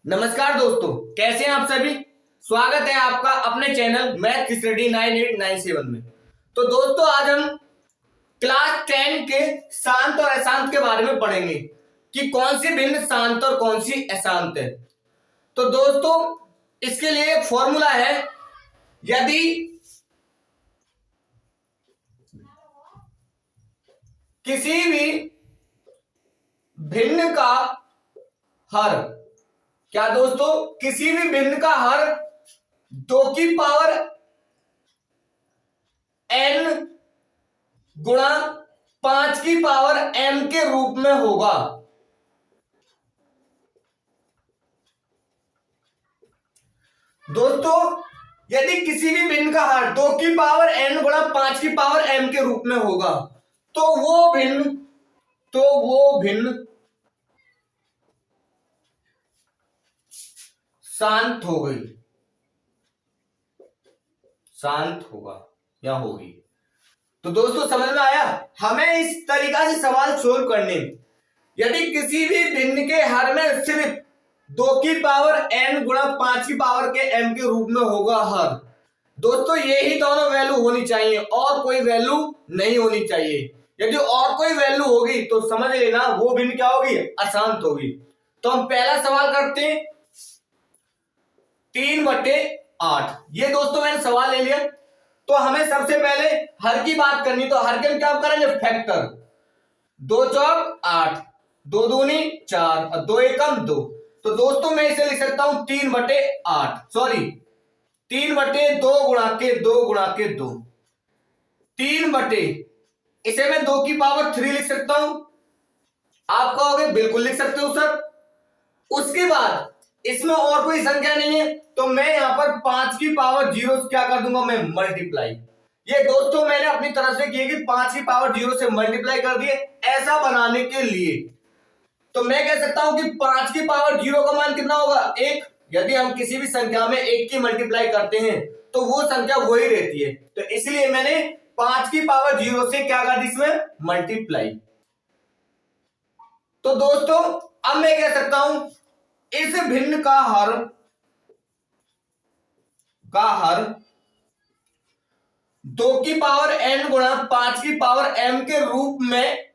नमस्कार दोस्तों, कैसे हैं आप सभी। स्वागत है आपका अपने चैनल मैथ स्टडी 9897 में। तो दोस्तों, आज हम क्लास 10 के शांत और अशांत के बारे में पढ़ेंगे कि कौन सी भिन्न शांत और कौन सी अशांत है। तो दोस्तों, इसके लिए एक फॉर्मूला है। यदि किसी भी भिन्न का हर, क्या दोस्तों, किसी भी भिन्न का हर 2 की पावर n गुणा 5 की पावर m के रूप में होगा। दोस्तों, यदि किसी भी भिन्न का हर 2 की पावर n गुणा 5 की पावर m के रूप में होगा तो वो भिन्न शांत हो गई, शांत होगा या होगी। तो दोस्तों, समझ में आया। हमें इस तरीका से सवाल सोल्व करने, यदि किसी भी भिन्न के हर में सिर्फ 2 की पावर n गुणा 5 की पावर के m के रूप में होगा हर, दोस्तों यही दोनों वैल्यू होनी चाहिए और कोई वैल्यू नहीं होनी चाहिए। यदि और कोई वैल्यू होगी तो समझ लेना वो भिन्न क्या होगी, अशांत होगी। तो हम पहला सवाल करते हैं 3/8। ये दोस्तों मैंने सवाल ले लिया। तो हमें सबसे पहले हर की बात करनी, तो हर के हम क्या करेंगे, फैक्टर। 2 चौक 8, 2 दूनी 4 और 2 एकम 2। तो दोस्तों मैं इसे लिख सकता हूं 3/8, सॉरी 3/2 गुणा के 2 गुणा के 2, 3 इसे मैं 2 की पावर 3 लिख सकता हूं। आप कहोगे बिल्कुल लिख सकते हो सर। उसके बाद इसमें और कोई संख्या नहीं है तो मैं यहां पर 5 की पावर 0 से क्या कर दूंगा, मैं मल्टीप्लाई। ये दोस्तों मैंने अपनी तरफ से किए कि 5 की पावर 0 से मल्टीप्लाई कर दिए। ऐसा बनाने के लिए तो मैं कह सकता हूं कि 5 की पावर 0 का मान कितना होगा, 1। यदि हम किसी भी संख्या में 1 की मल्टीप्लाई करते हैं तो वो संख्या वही रहती है। तो इसलिए मैंने 5 की पावर 0 से क्या कर दी, इसमें मल्टीप्लाई। तो दोस्तों अब मैं कह सकता हूं इस भिन्न का हर 2 की पावर n गुणा 5 की पावर m के रूप में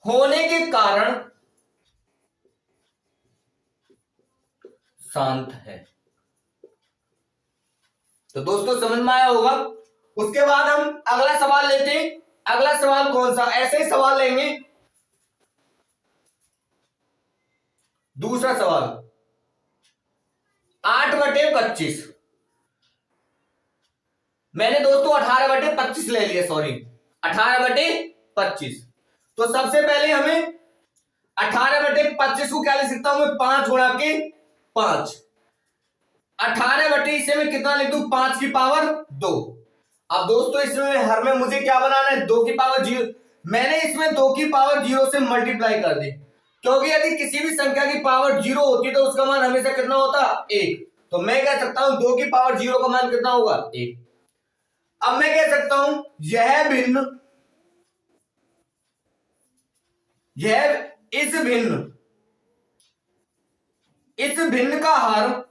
होने के कारण शांत है। तो दोस्तों समझ में आया होगा। उसके बाद हम अगला सवाल लेते हैं। अगला सवाल कौन सा, ऐसे ही सवाल लेंगे। दूसरा सवाल 8/25। मैंने दोस्तों 18/25 ले लिया, सॉरी 18/25। तो सबसे पहले हमें 18/25 को क्या लिख सकता हूं मैं, 5 गुणा के 5। 18 इसे मैं कितना लिख दूं, 5 की पावर 2। अब दोस्तों इसमें हर में मुझे क्या बनाना है, 2 की पावर 0। मैंने इसमें 2 की पावर 0 से मल्टीप्लाई कर दी, क्योंकि यदि किसी भी संख्या की पावर 0 होती तो उसका मान हमेशा कितना होता, 1। तो मैं कह सकता हूं 2 की पावर 0 का मान कितना होगा, 1। अब मैं कह सकता हूं इस भिन्न का हर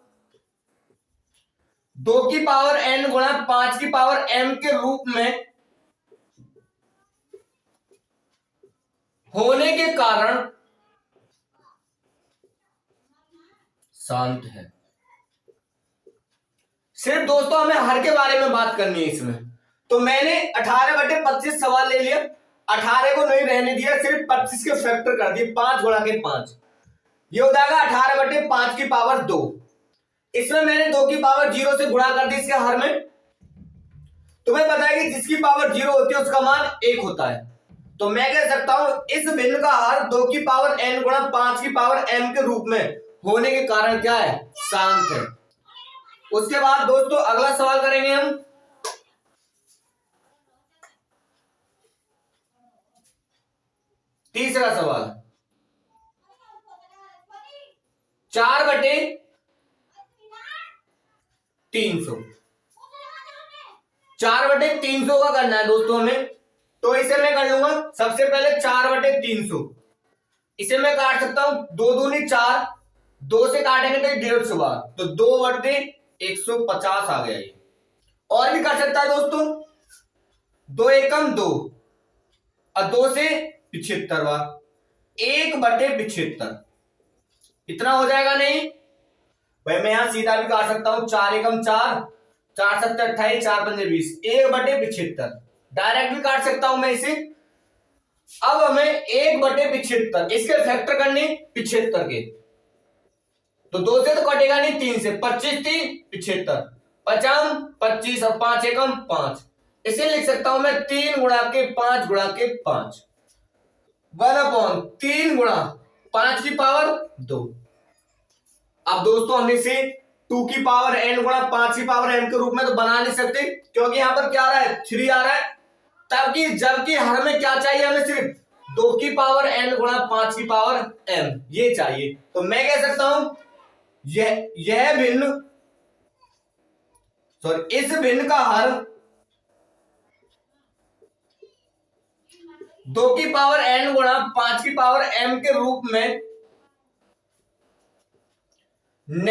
2 की पावर n गुणा 5 की पावर m के रूप में होने के कारण शांत है। सिर्फ दोस्तों हमें हर के बारे में बात करनी है इसमें। तो मैंने 18/25 सवाल ले लिया, 18 को नहीं रहने दिया, सिर्फ 25 के फैक्टर कर दिए, 5 गुणा के 5। ये हो जाएगा 18/5 की पावर 2। इसमें मैंने 2 की पावर 0 से गुणा कर दी इसके हर में। तुम्हें पता है कि जिसकी पावर 0 होती है उसका मान 1 होता है। तो मैं कह सकता हूं इस भिन्न का हर 2 की पावर n गुणा 5 की पावर m के रूप में होने के कारण क्या है, शांत है। उसके बाद दोस्तों अगला सवाल करेंगे हम। तीसरा सवाल 4/300। 4/300 का करना है दोस्तों हमें। तो इसे मैं कर लूंगा सबसे पहले 4/300। इसे मैं काट सकता हूं 2 दूनी 4, 2 से काटेंगे तो 150 बार, तो 2/150 आ गया ये। और भी कर सकता है दोस्तों, 2 एकम 2 और 2 से 75 बार, 1/75 इतना हो जाएगा नहीं भाई। मैं यहां सीधा भी काट सकता हूं, 4 एकम 4, 4 7 28, 4 5 20, 1/75 डायरेक्ट भी काट सकता हूं मैं इसे। अब हमें 1/75 इसके फैक्टर करने 75 के, तो 2 से तो कटेगा नहीं, 3 से, 25 3 75, 50 25 और 5 एकम 5, इसे लिख सकता हूं मैं 3 गुणा के 5 गुणा के 5, 1/3 गुणा 5 की पावर 2। अब दोस्तों हम इसे 2 की पावर n गुणा 5 की पावर n के रूप में तो बना नहीं सकते, क्योंकि यहां पर क्या आ रहा है, 3 आ रहा है, तबकि जबकि हर में क्या चाहिए, हमें सिर्फ 2 की पावर n गुणा 5 की पावर m ये चाहिए। तो मैं कह सकता हूं यह भिन्न, सॉरी, इस भिन्न का हर 2 की पावर n गुणा 5 की पावर m के रूप में न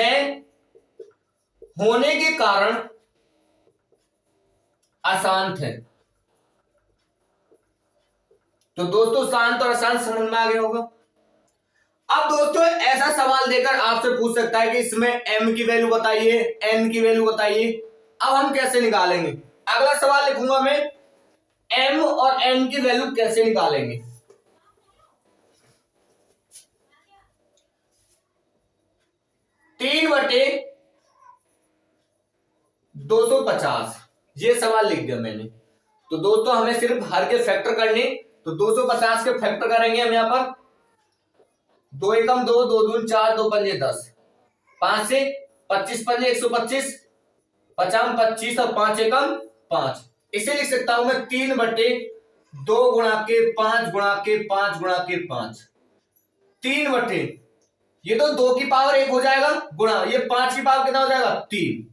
होने के कारण अशांत है। तो दोस्तों शांत और अशांत समझ में आ गया होगा। अब दोस्तों ऐसा सवाल देकर आपसे पूछ सकता है कि इसमें m की वैल्यू बताइए, n की वैल्यू बताइए। अब हम कैसे निकालेंगे, अगला सवाल लिखूंगा मैं, m और n की वैल्यू कैसे निकालेंगे। तीन बटे 250 ये सवाल लिख दिया मैंने। तो दोस्तों हमें सिर्फ हर के फैक्टर करने, तो 250 के फैक्टर करेंगे हम यहां पर, 2 एकम 2, 2 दूनी 4, 2 पंजे 10, 5 से 25 पंजे 125, 50 25 और 5 एकम 5, इसे लिख सकता हूं मैं 3/2 गुणा के 5 गुणा के 5 गुणा के 5, 3/, ये तो 2 की पावर 1 हो जाएगा, गुणा ये 5 की पावर कितना हो जाएगा 3,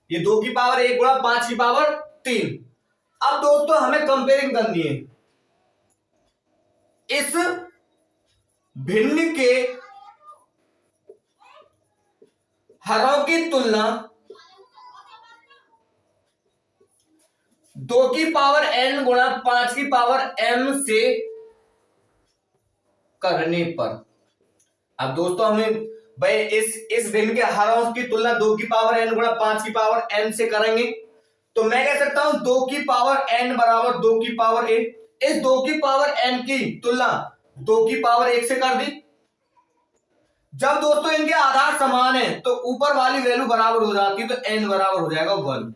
ये 2 की पावर 1 गुणा 5 की पावर 3। अब दोस्तों हमें कंपेयरिंग करनी है, इस भिन्न के हरों की तुलना 2 की पावर n गुणा 5 की पावर m से करने पर। अब दोस्तों हमें भाई इस भिन्न के हरों की तुलना 2 की पावर n गुणा 5 की पावर m से करेंगे, तो मैं कह सकता हूं 2 की पावर n बराबर 2 की पावर 1, इस 2 की पावर n की तुलना 2 की पावर 1 से कर दी। जब दोस्तों इनके आधार समान है तो ऊपर वाली वैल्यू बराबर हो जाती है, तो n बराबर हो जाएगा 1,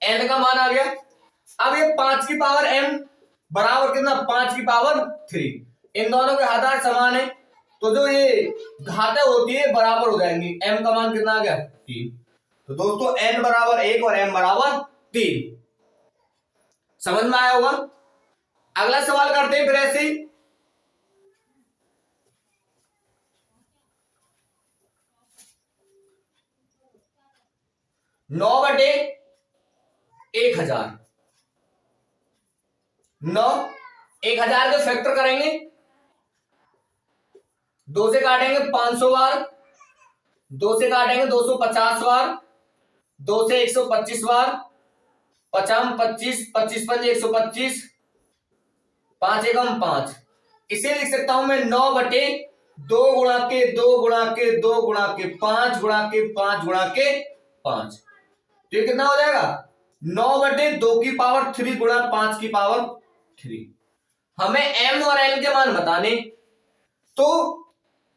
n का मान आ गया। अब ये 5 की पावर m बराबर कितना, 5 की पावर 3, इन दोनों के आधार समान है, तो जो ये घातें होती है बराबर हो जाएंगी, m का मान कितना आ गया 3। तो दोस्तों n बराबर 1 और m बराबर 3, समझ में आया होगा। अगला सवाल करते हैं फिर ऐसे ही, 9/1000, 1000 के फैक्टर करेंगे, 2 से काटेंगे 500 बार, 2 से काटेंगे 250 बार, 2 से 125 बार, 50 25 25 पंजे 125, 5 एकम 5, इसे लिख सकता हूं मैं 9/2 गुणा के 2 गुणा के 2 गुणा के 5 गुणा के 5 गुणा के 5, तो ये कितना हो जाएगा 9/2 की पावर 3 गुणा 5 की पावर 3। हमें m और n के मान बताने, तो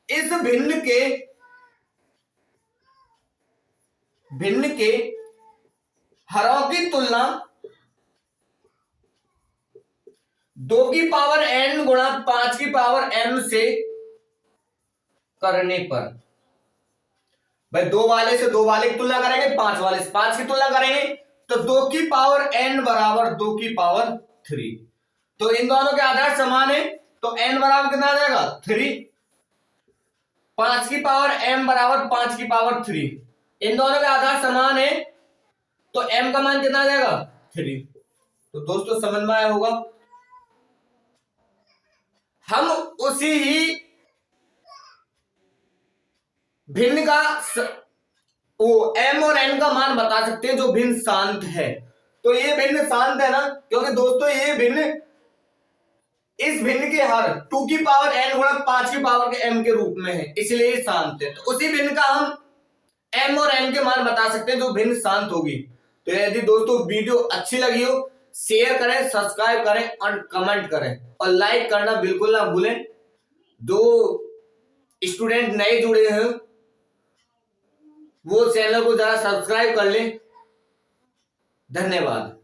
इस भिन्न के हरों की तुलना 2 की पावर n गुणा 5 की पावर m से करने पर। भाई 2 वाले से 2 वाले की तुलना करेंगे, 5 वाले से 5 की तुलना करेंगे, तो 2 की पावर n बराबर 2 की पावर 3, तो इन दोनों के आधार समान है, तो n बराबर कितना आ जाएगा 3, 5 की पावर m बराबर 5 की पावर 3, इन दोनों के आधार समान है, तो m का मान कितना आ जाएगा 3। तो दोस्तों समझ में आया होगा। हम उसी ही भिन्न का वो m और n का मान बता सकते हैं जो भिन्न शांत है। तो ये भिन्न शांत है ना, क्योंकि दोस्तों ये भिन्न इस भिन्न के हर 2 की पावर n गुणा 5 की पावर के m के रूप में है, इसलिए ये शांत है। तो उसी भिन्न का हम m और n के मान बता सकते हैं जो भिन्न शांत होगी। तो यदि दोस्तों वीडियो अच्छी लगी हो, शेयर करें, सब्सक्राइब करें और कमेंट करें और लाइक करना बिल्कुल ना भूलें। जो स्टूडेंट नए जुड़े हैं वो चैनल को जरा सब्सक्राइब कर लें। धन्यवाद।